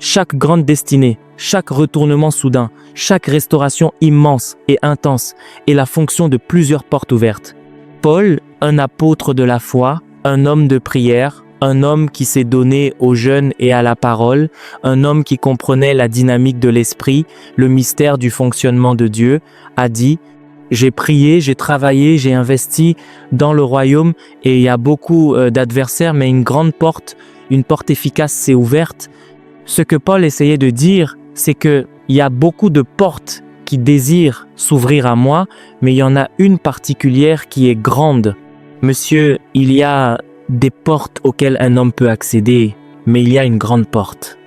Chaque grande destinée, chaque retournement soudain, chaque restauration immense et intense est la fonction de plusieurs portes ouvertes. Paul, un apôtre de la foi, un homme de prière, un homme qui s'est donné au jeûne et à la parole, un homme qui comprenait la dynamique de l'esprit, le mystère du fonctionnement de Dieu, a dit « J'ai prié, j'ai travaillé, j'ai investi dans le royaume et il y a beaucoup d'adversaires, mais une porte efficace s'est ouverte. » Ce que Paul essayait de dire, c'est qu'il y a beaucoup de portes qui désirent s'ouvrir à moi, mais il y en a une particulière qui est grande. Monsieur, il y a des portes auxquelles un homme peut accéder, mais il y a une grande porte.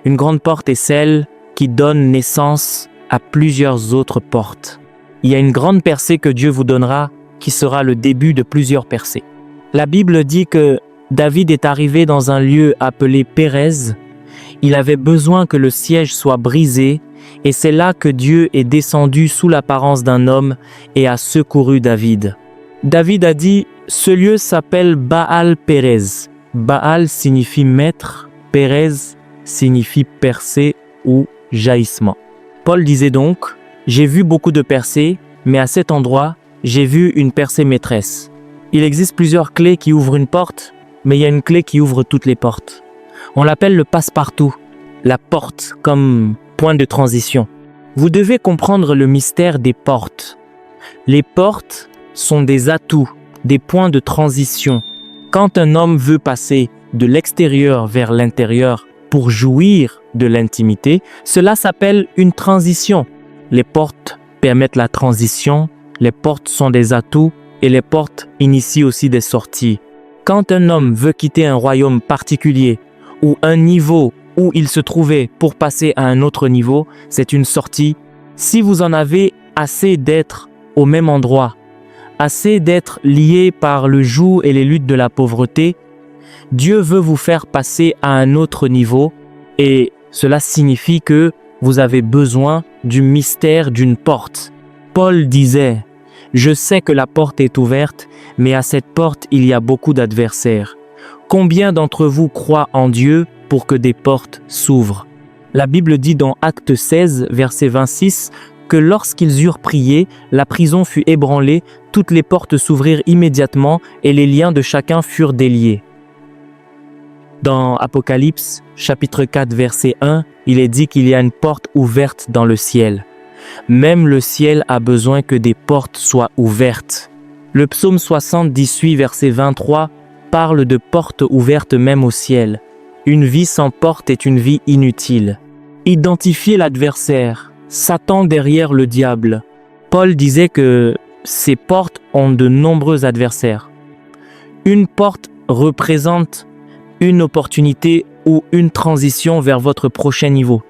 Une grande porte est celle qui donne naissance à plusieurs autres portes. Il y a une grande percée que Dieu vous donnera qui sera le début de plusieurs percées. La Bible dit que David est arrivé dans un lieu appelé Pérez. Il avait besoin que le siège soit brisé et c'est là que Dieu est descendu sous l'apparence d'un homme et a secouru David. David a dit « Ce lieu s'appelle Baal Pérez ». Baal signifie maître, Pérez signifie percée ou jaillissement. Paul disait donc « J'ai vu beaucoup de percées, mais à cet endroit, j'ai vu une percée maîtresse ». Il existe plusieurs clés qui ouvrent une porte, mais il y a une clé qui ouvre toutes les portes. On l'appelle le passe-partout, la porte comme point de transition. Vous devez comprendre le mystère des portes. Les portes sont des atouts, des points de transition. Quand un homme veut passer de l'extérieur vers l'intérieur pour jouir de l'intimité, cela s'appelle une transition. Les portes permettent la transition, les portes sont des atouts et les portes initient aussi des sorties. Quand un homme veut quitter un royaume particulier, ou un niveau où il se trouvait pour passer à un autre niveau, c'est une sortie. Si vous en avez assez d'être au même endroit, assez d'être lié par le joug et les luttes de la pauvreté, Dieu veut vous faire passer à un autre niveau et cela signifie que vous avez besoin du mystère d'une porte. Paul disait « Je sais que la porte est ouverte, mais à cette porte il y a beaucoup d'adversaires. » Combien d'entre vous croient en Dieu pour que des portes s'ouvrent? La Bible dit dans Actes 16, verset 26, que lorsqu'ils eurent prié, la prison fut ébranlée, toutes les portes s'ouvrirent immédiatement et les liens de chacun furent déliés. Dans Apocalypse, chapitre 4, verset 1, il est dit qu'il y a une porte ouverte dans le ciel. Même le ciel a besoin que des portes soient ouvertes. Le psaume 78, verset 23, parle de portes ouvertes même au ciel. Une vie sans porte est une vie inutile. Identifiez l'adversaire, Satan derrière le diable. Paul disait que ces portes ont de nombreux adversaires. Une porte représente une opportunité ou une transition vers votre prochain niveau.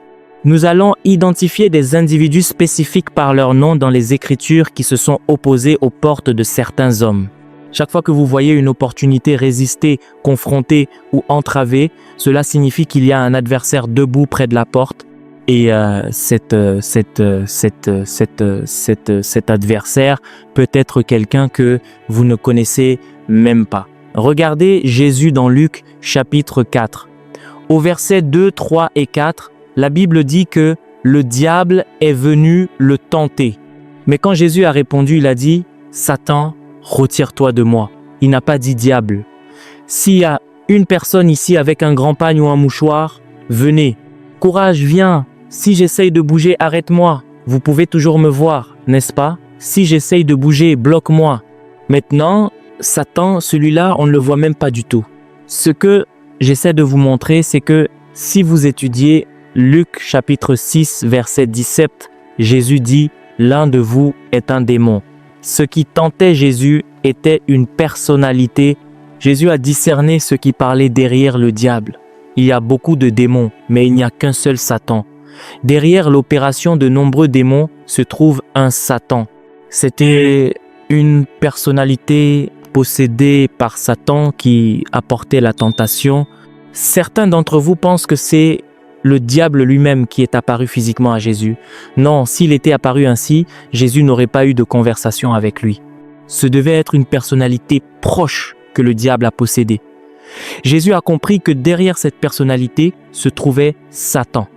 Nous allons identifier des individus spécifiques par leur nom dans les Écritures qui se sont opposés aux portes de certains hommes. Chaque fois que vous voyez une opportunité résister, confronter ou entraver, cela signifie qu'il y a un adversaire debout près de la porte et cet adversaire peut être quelqu'un que vous ne connaissez même pas. Regardez Jésus dans Luc chapitre 4. Au verset 2, 3 et 4, la Bible dit que le diable est venu le tenter. Mais quand Jésus a répondu, il a dit « Satan, retire-toi de moi ». Il n'a pas dit diable. S'il y a une personne ici avec un grand pagne ou un mouchoir, venez. Courage, viens. Si j'essaye de bouger, arrête-moi. Vous pouvez toujours me voir, n'est-ce pas? Si j'essaye de bouger, bloque-moi. Maintenant, Satan, celui-là, on ne le voit même pas du tout. Ce que j'essaie de vous montrer, c'est que si vous étudiez Luc chapitre 6, verset 17, Jésus dit « L'un de vous est un démon ». Ce qui tentait Jésus était une personnalité. Jésus a discerné ce qui parlait derrière le diable. Il y a beaucoup de démons, mais il n'y a qu'un seul Satan. Derrière l'opération de nombreux démons se trouve un Satan. C'était une personnalité possédée par Satan qui apportait la tentation. Certains d'entre vous pensent que c'est le diable lui-même qui est apparu physiquement à Jésus. Non, s'il était apparu ainsi, Jésus n'aurait pas eu de conversation avec lui. Ce devait être une personnalité proche que le diable a possédée. Jésus a compris que derrière cette personnalité se trouvait Satan.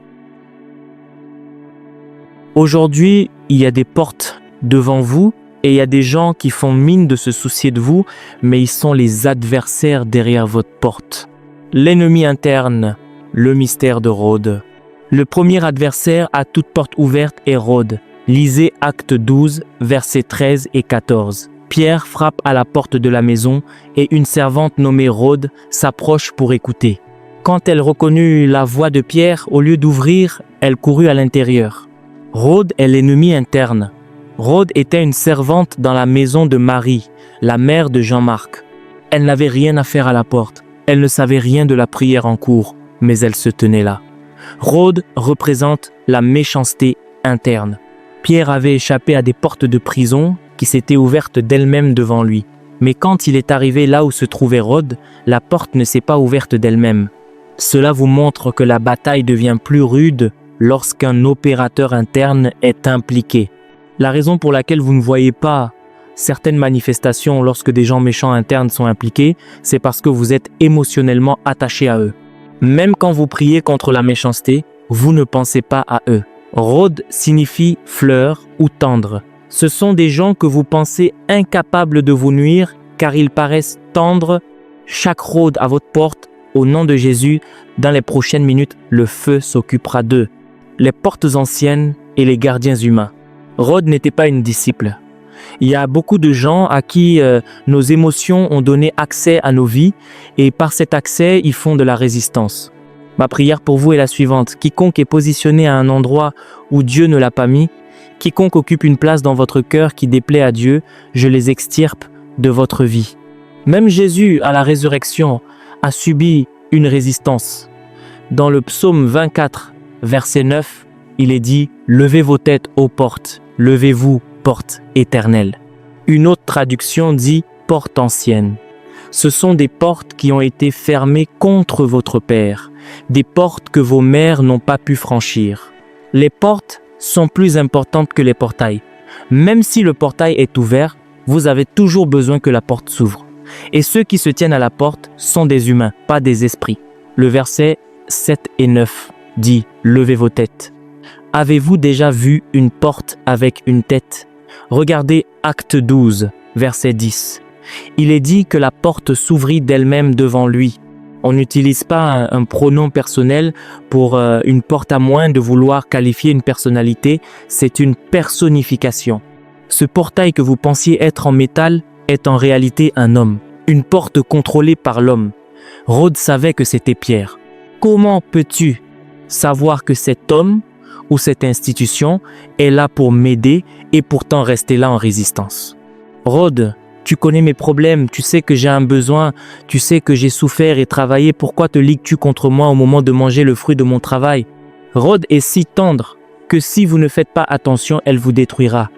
Aujourd'hui, il y a des portes devant vous et il y a des gens qui font mine de se soucier de vous, mais ils sont les adversaires derrière votre porte. L'ennemi interne, le mystère de Rhodes. Le premier adversaire à toute porte ouverte est Rhodes. Lisez Actes 12, versets 13 et 14. Pierre frappe à la porte de la maison et une servante nommée Rhodes s'approche pour écouter. Quand elle reconnut la voix de Pierre, au lieu d'ouvrir, elle courut à l'intérieur. Rhodes est l'ennemi interne. Rhodes était une servante dans la maison de Marie, la mère de Jean-Marc. Elle n'avait rien à faire à la porte. Elle ne savait rien de la prière en cours, mais elle se tenait là. Rhodes représente la méchanceté interne. Pierre avait échappé à des portes de prison qui s'étaient ouvertes d'elles-mêmes devant lui. Mais quand il est arrivé là où se trouvait Rhodes, la porte ne s'est pas ouverte d'elle-même. Cela vous montre que la bataille devient plus rude lorsqu'un opérateur interne est impliqué. La raison pour laquelle vous ne voyez pas certaines manifestations lorsque des gens méchants internes sont impliqués, c'est parce que vous êtes émotionnellement attaché à eux. Même quand vous priez contre la méchanceté, vous ne pensez pas à eux. Rhodes signifie fleur ou tendre. Ce sont des gens que vous pensez incapables de vous nuire car ils paraissent tendres. Chaque Rhodes à votre porte, au nom de Jésus, dans les prochaines minutes, le feu s'occupera d'eux. Les portes anciennes et les gardiens humains. Rhodes n'était pas une disciple. Il y a beaucoup de gens à qui nos émotions ont donné accès à nos vies et par cet accès, ils font de la résistance. Ma prière pour vous est la suivante. Quiconque est positionné à un endroit où Dieu ne l'a pas mis, quiconque occupe une place dans votre cœur qui déplaît à Dieu, je les extirpe de votre vie. Même Jésus, à la résurrection, a subi une résistance. Dans le psaume 24, verset 9, il est dit « Levez vos têtes aux portes, levez-vous, porte éternelle ». Une autre traduction dit « porte ancienne ». Ce sont des portes qui ont été fermées contre votre Père, des portes que vos mères n'ont pas pu franchir. Les portes sont plus importantes que les portails. Même si le portail est ouvert, vous avez toujours besoin que la porte s'ouvre. Et ceux qui se tiennent à la porte sont des humains, pas des esprits. Le verset 7 et 9 dit « Levez vos têtes ». Avez-vous déjà vu une porte avec une tête? Regardez Acte 12, verset 10. Il est dit que la porte s'ouvrit d'elle-même devant lui. On n'utilise pas un pronom personnel pour une porte à moins de vouloir qualifier une personnalité, c'est une personnification. Ce portail que vous pensiez être en métal est en réalité un homme, une porte contrôlée par l'homme. Rhodes savait que c'était Pierre. Comment peux-tu savoir que cet homme ou cette institution est là pour m'aider et pourtant rester là en résistance? Rhodes, tu connais mes problèmes, tu sais que j'ai un besoin, tu sais que j'ai souffert et travaillé, pourquoi te ligues-tu contre moi au moment de manger le fruit de mon travail? Rhodes est si tendre que si vous ne faites pas attention, elle vous détruira.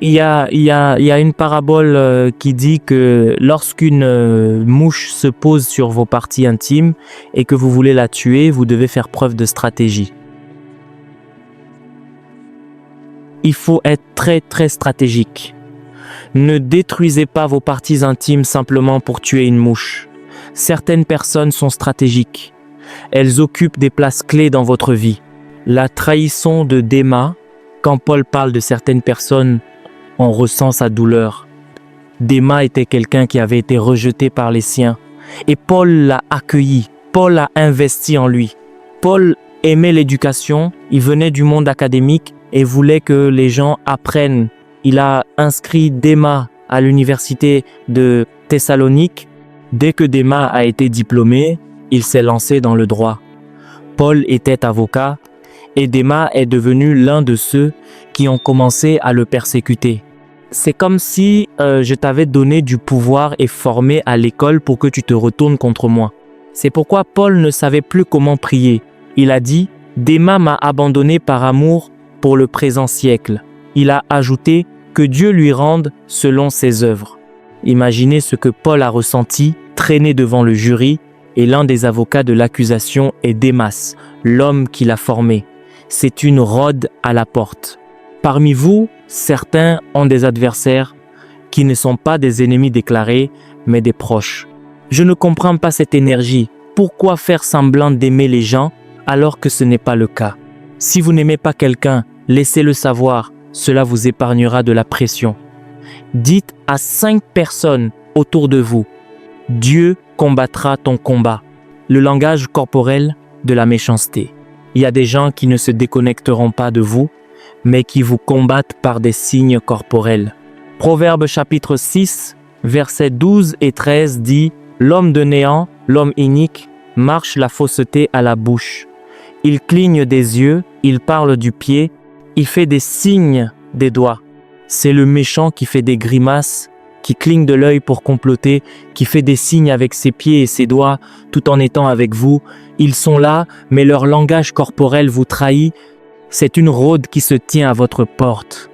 Il y a une parabole qui dit que lorsqu'une mouche se pose sur vos parties intimes et que vous voulez la tuer, vous devez faire preuve de stratégie. Il faut être très stratégique. Ne détruisez pas vos parties intimes simplement pour tuer une mouche. Certaines personnes sont stratégiques. Elles occupent des places clés dans votre vie. La trahison de Démas, quand Paul parle de certaines personnes, on ressent sa douleur. Démas était quelqu'un qui avait été rejeté par les siens. Et Paul l'a accueilli. Paul a investi en lui. Paul aimait l'éducation. Il venait du monde académique et voulait que les gens apprennent. Il a inscrit Démas à l'université de Thessalonique. Dès que Démas a été diplômé, il s'est lancé dans le droit. Paul était avocat et Démas est devenu l'un de ceux qui ont commencé à le persécuter. C'est comme si je t'avais donné du pouvoir et formé à l'école pour que tu te retournes contre moi. C'est pourquoi Paul ne savait plus comment prier. Il a dit « Démas m'a abandonné par amour pour le présent siècle ». Il a ajouté que Dieu lui rende selon ses œuvres. Imaginez ce que Paul a ressenti, traîné devant le jury, et l'un des avocats de l'accusation est Démas, l'homme qui l'a formé. C'est une Rhodes à la porte. Parmi vous, certains ont des adversaires qui ne sont pas des ennemis déclarés, mais des proches. Je ne comprends pas cette énergie. Pourquoi faire semblant d'aimer les gens alors que ce n'est pas le cas? Si vous n'aimez pas quelqu'un, laissez-le savoir. Cela vous épargnera de la pression. Dites à 5 personnes autour de vous, Dieu combattra ton combat. Le langage corporel de la méchanceté. Il y a des gens qui ne se déconnecteront pas de vous, mais qui vous combattent par des signes corporels. Proverbe chapitre 6, versets 12 et 13 dit « L'homme de néant, l'homme inique, marche la fausseté à la bouche. Il cligne des yeux, il parle du pied, il fait des signes des doigts. C'est le méchant qui fait des grimaces, qui cligne de l'œil pour comploter, qui fait des signes avec ses pieds et ses doigts, tout en étant avec vous. Ils sont là, mais leur langage corporel vous trahit. C'est une rôde qui se tient à votre porte.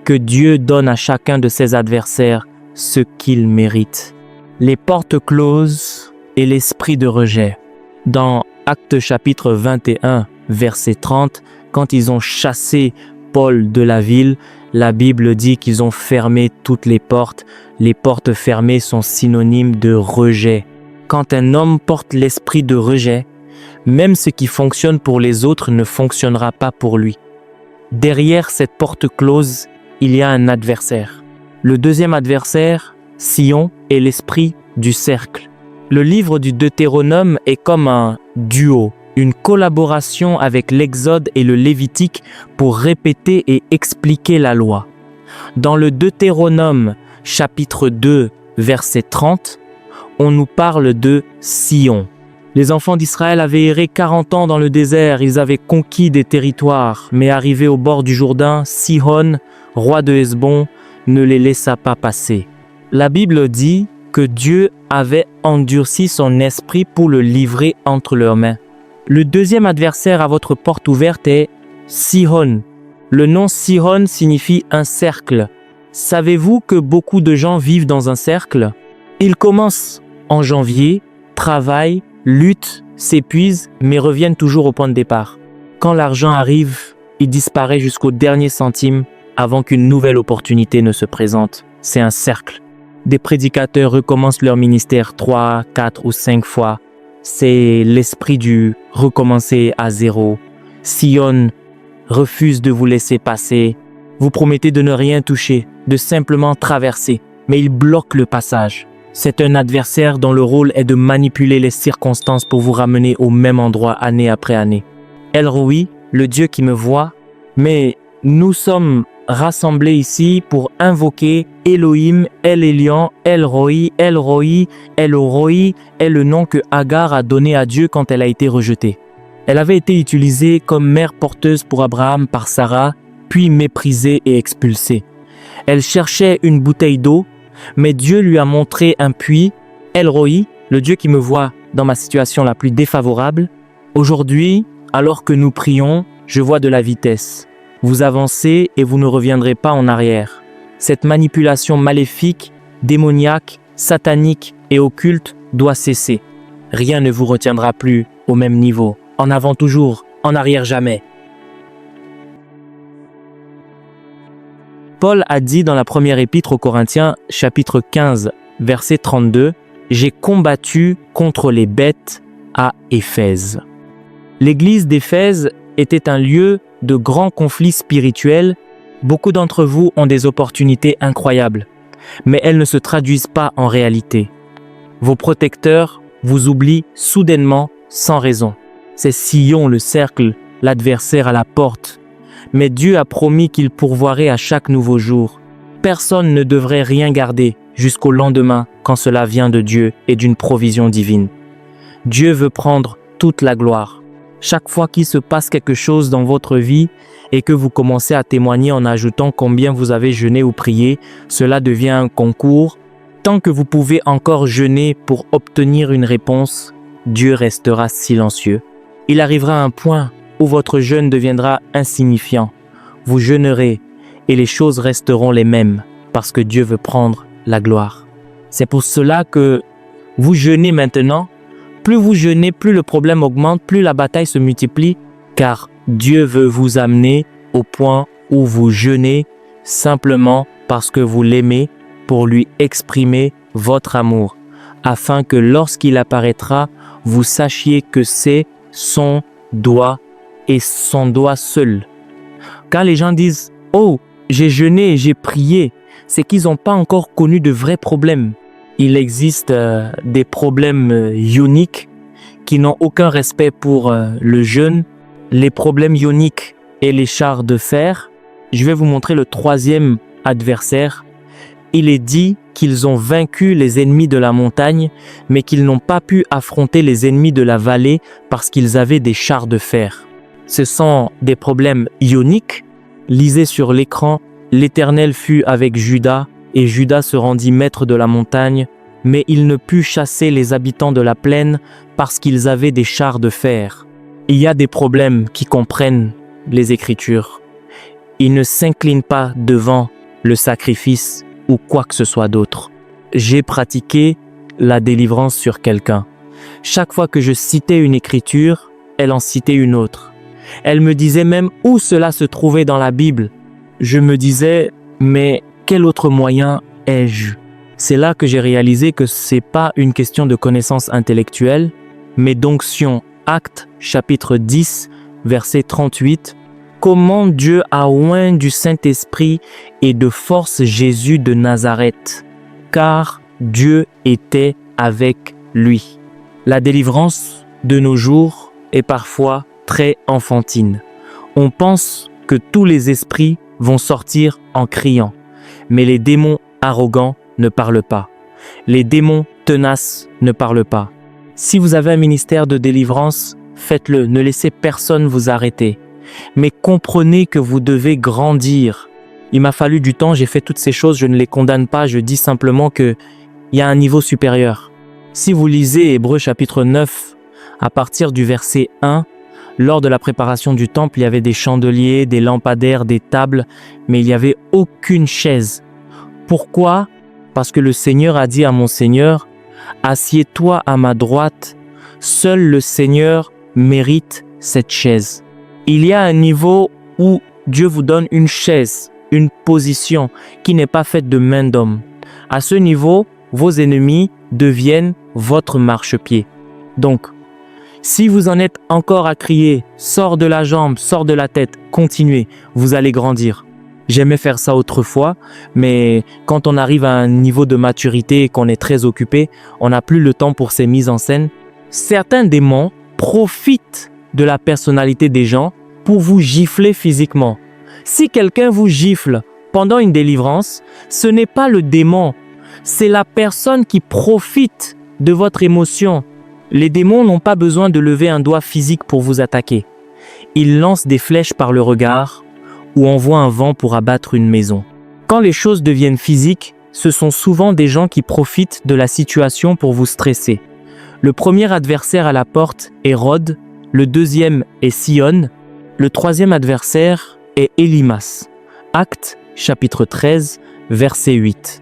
Que Dieu donne à chacun de ses adversaires ce qu'il mérite. Les portes closes et l'esprit de rejet. Dans Actes chapitre 21, verset 30, quand ils ont chassé Paul de la ville, la Bible dit qu'ils ont fermé toutes les portes. Les portes fermées sont synonymes de rejet. Quand un homme porte l'esprit de rejet, même ce qui fonctionne pour les autres ne fonctionnera pas pour lui. Derrière cette porte close, il y a un adversaire. Le deuxième adversaire, Sion, est l'esprit du cercle. Le livre du Deutéronome est comme un duo, une collaboration avec l'Exode et le Lévitique pour répéter et expliquer la loi. Dans le Deutéronome, chapitre 2, verset 30, on nous parle de Sion. Les enfants d'Israël avaient erré 40 ans dans le désert, ils avaient conquis des territoires, mais arrivés au bord du Jourdain, Sihon, roi de Hesbon, ne les laissa pas passer. La Bible dit que Dieu avait endurci son esprit pour le livrer entre leurs mains. Le deuxième adversaire à votre porte ouverte est Sihon. Le nom Sihon signifie un cercle. Savez-vous que beaucoup de gens vivent dans un cercle? Ils commencent en janvier, travaillent, luttent, s'épuisent, mais reviennent toujours au point de départ. Quand l'argent arrive, il disparaît jusqu'au dernier centime avant qu'une nouvelle opportunité ne se présente. C'est un cercle. Des prédicateurs recommencent leur ministère 3, 4 ou 5 fois. C'est l'esprit du recommencer à zéro. Sion refuse de vous laisser passer. Vous promettez de ne rien toucher, de simplement traverser, mais il bloque le passage. C'est un adversaire dont le rôle est de manipuler les circonstances pour vous ramener au même endroit année après année. El Roi, le Dieu qui me voit, mais nous sommes rassemblés ici pour invoquer Elohim, El Elyon, El Roi, El Roi, El Roi est le nom que Agar a donné à Dieu quand elle a été rejetée. Elle avait été utilisée comme mère porteuse pour Abraham par Sarah, puis méprisée et expulsée. Elle cherchait une bouteille d'eau, mais Dieu lui a montré un puits, El Roi, le Dieu qui me voit dans ma situation la plus défavorable. Aujourd'hui, alors que nous prions, je vois de la vitesse. Vous avancez et vous ne reviendrez pas en arrière. Cette manipulation maléfique, démoniaque, satanique et occulte doit cesser. Rien ne vous retiendra plus au même niveau. En avant toujours, en arrière jamais. Paul a dit dans la première épître aux Corinthiens, chapitre 15, verset 32, « J'ai combattu contre les bêtes à Éphèse ». L'église d'Éphèse était un lieu de grands conflits spirituels. Beaucoup d'entre vous ont des opportunités incroyables, mais elles ne se traduisent pas en réalité. Vos protecteurs vous oublient soudainement sans raison. C'est Sion, le cercle, l'adversaire à la porte. Mais Dieu a promis qu'il pourvoirait à chaque nouveau jour. Personne ne devrait rien garder jusqu'au lendemain quand cela vient de Dieu et d'une provision divine. Dieu veut prendre toute la gloire. Chaque fois qu'il se passe quelque chose dans votre vie et que vous commencez à témoigner en ajoutant combien vous avez jeûné ou prié, cela devient un concours. Tant que vous pouvez encore jeûner pour obtenir une réponse, Dieu restera silencieux. Il arrivera un point où votre jeûne deviendra insignifiant. Vous jeûnerez et les choses resteront les mêmes parce que Dieu veut prendre la gloire. C'est pour cela que vous jeûnez maintenant. Plus vous jeûnez, plus le problème augmente, plus la bataille se multiplie, car Dieu veut vous amener au point où vous jeûnez simplement parce que vous l'aimez pour lui exprimer votre amour. afin que lorsqu'il apparaîtra, vous sachiez que c'est son doigt et son doigt seul. Quand les gens disent « Oh, j'ai jeûné et j'ai prié », c'est qu'ils n'ont pas encore connu de vrais problèmes. Il existe des problèmes ioniques qui n'ont aucun respect pour le jeûne, les problèmes ioniques et les chars de fer. Je vais vous montrer le troisième adversaire. Il est dit qu'ils ont vaincu les ennemis de la montagne, mais qu'ils n'ont pas pu affronter les ennemis de la vallée parce qu'ils avaient des chars de fer. Ce sont des problèmes ioniques. Lisez sur l'écran, l'Éternel fut avec Juda, et Juda se rendit maître de la montagne, mais il ne put chasser les habitants de la plaine parce qu'ils avaient des chars de fer. Il y a des problèmes qui comprennent les Écritures. Ils ne s'inclinent pas devant le sacrifice ou quoi que ce soit d'autre. J'ai pratiqué la délivrance sur quelqu'un. Chaque fois que je citais une écriture, elle en citait une autre. Elle me disait même où cela se trouvait dans la Bible. Je me disais, mais quel autre moyen ai-je? C'est là que j'ai réalisé que c'est pas une question de connaissance intellectuelle, mais d'onction. Actes, chapitre 10, verset 38. Comment Dieu a oint du Saint-Esprit et de force Jésus de Nazareth, car Dieu était avec lui. La délivrance de nos jours est parfois très enfantine. On pense que tous les esprits vont sortir en criant, mais les démons arrogants ne parlent pas. Les démons tenaces ne parlent pas. Si vous avez un ministère de délivrance, faites-le, ne laissez personne vous arrêter. Mais comprenez que vous devez grandir. Il m'a fallu du temps, j'ai fait toutes ces choses, je ne les condamne pas, je dis simplement qu'il y a un niveau supérieur. Si vous lisez Hébreux chapitre 9, à partir du verset 1, lors de la préparation du temple, il y avait des chandeliers, des lampadaires, des tables, mais il n'y avait aucune chaise. Pourquoi? Parce que le Seigneur a dit à mon Seigneur, « Assieds-toi à ma droite, seul le Seigneur mérite cette chaise. » Il y a un niveau où Dieu vous donne une chaise, une position qui n'est pas faite de main d'homme. À ce niveau, vos ennemis deviennent votre marchepied. Donc, si vous en êtes encore à crier « Sors de la jambe, sors de la tête », continuez, vous allez grandir. J'aimais faire ça autrefois, mais quand on arrive à un niveau de maturité et qu'on est très occupé, on n'a plus le temps pour ces mises en scène. Certains démons profitent de la personnalité des gens pour vous gifler physiquement. Si quelqu'un vous gifle pendant une délivrance, ce n'est pas le démon, c'est la personne qui profite de votre émotion. Les démons n'ont pas besoin de lever un doigt physique pour vous attaquer. Ils lancent des flèches par le regard ou envoient un vent pour abattre une maison. Quand les choses deviennent physiques, ce sont souvent des gens qui profitent de la situation pour vous stresser. Le premier adversaire à la porte est Hérode, le deuxième est Sion, le troisième adversaire est Élymas. Actes, chapitre 13, verset 8.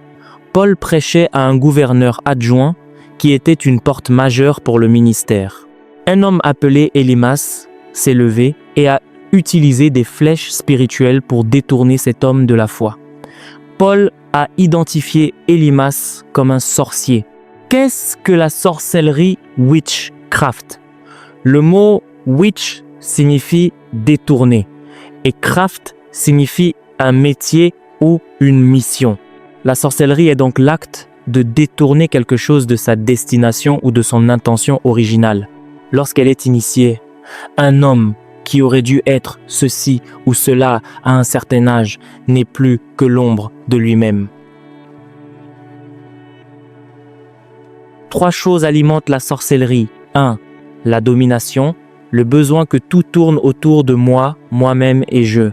Paul prêchait à un gouverneur adjoint qui était une porte majeure pour le ministère. Un homme appelé Élymas s'est levé et a utilisé des flèches spirituelles pour détourner cet homme de la foi. Paul a identifié Élymas comme un sorcier. Qu'est-ce que la sorcellerie witchcraft? Le mot witch signifie détourner et craft signifie un métier ou une mission. La sorcellerie est donc l'acte de détourner quelque chose de sa destination ou de son intention originale. Lorsqu'elle est initiée, un homme qui aurait dû être ceci ou cela à un certain âge n'est plus que l'ombre de lui-même. 3 choses alimentent la sorcellerie. 1. La domination, le besoin que tout tourne autour de moi, moi-même et je.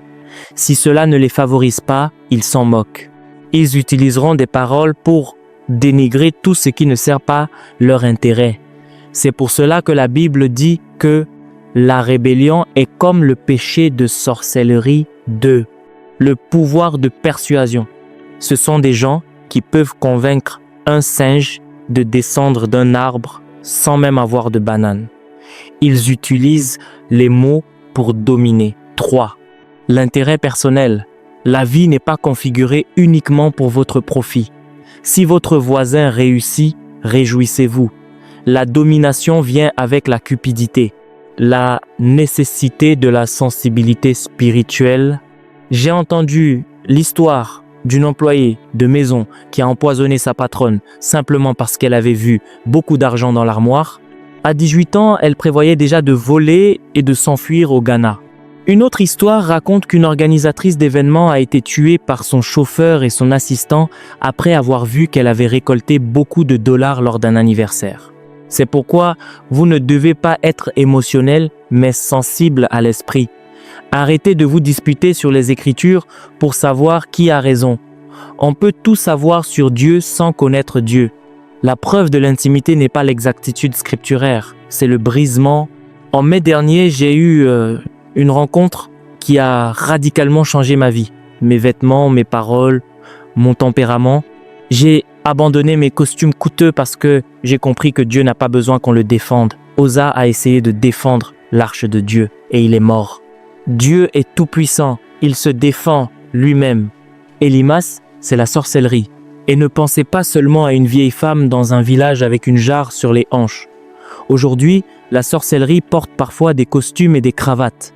Si cela ne les favorise pas, ils s'en moquent. Ils utiliseront des paroles pour dénigrer tout ce qui ne sert pas leur intérêt. C'est pour cela que la Bible dit que la rébellion est comme le péché de sorcellerie 2, le pouvoir de persuasion. Ce sont des gens qui peuvent convaincre un singe de descendre d'un arbre sans même avoir de banane. Ils utilisent les mots pour dominer. 3. L'intérêt personnel. La vie n'est pas configurée uniquement pour votre profit. Si votre voisin réussit, réjouissez-vous. La domination vient avec la cupidité, la nécessité de la sensibilité spirituelle. J'ai entendu l'histoire d'une employée de maison qui a empoisonné sa patronne simplement parce qu'elle avait vu beaucoup d'argent dans l'armoire. À 18 ans, elle prévoyait déjà de voler et de s'enfuir au Ghana. Une autre histoire raconte qu'une organisatrice d'événements a été tuée par son chauffeur et son assistant après avoir vu qu'elle avait récolté beaucoup de dollars lors d'un anniversaire. C'est pourquoi vous ne devez pas être émotionnel, mais sensible à l'esprit. Arrêtez de vous disputer sur les Écritures pour savoir qui a raison. On peut tout savoir sur Dieu sans connaître Dieu. La preuve de l'intimité n'est pas l'exactitude scripturaire, c'est le brisement. En mai dernier, j'ai eu une rencontre qui a radicalement changé ma vie. Mes vêtements, mes paroles, mon tempérament. J'ai abandonné mes costumes coûteux parce que j'ai compris que Dieu n'a pas besoin qu'on le défende. Osa a essayé de défendre l'arche de Dieu et il est mort. Dieu est tout-puissant, il se défend lui-même. Elimas, c'est la sorcellerie. Et ne pensez pas seulement à une vieille femme dans un village avec une jarre sur les hanches. Aujourd'hui, la sorcellerie porte parfois des costumes et des cravates.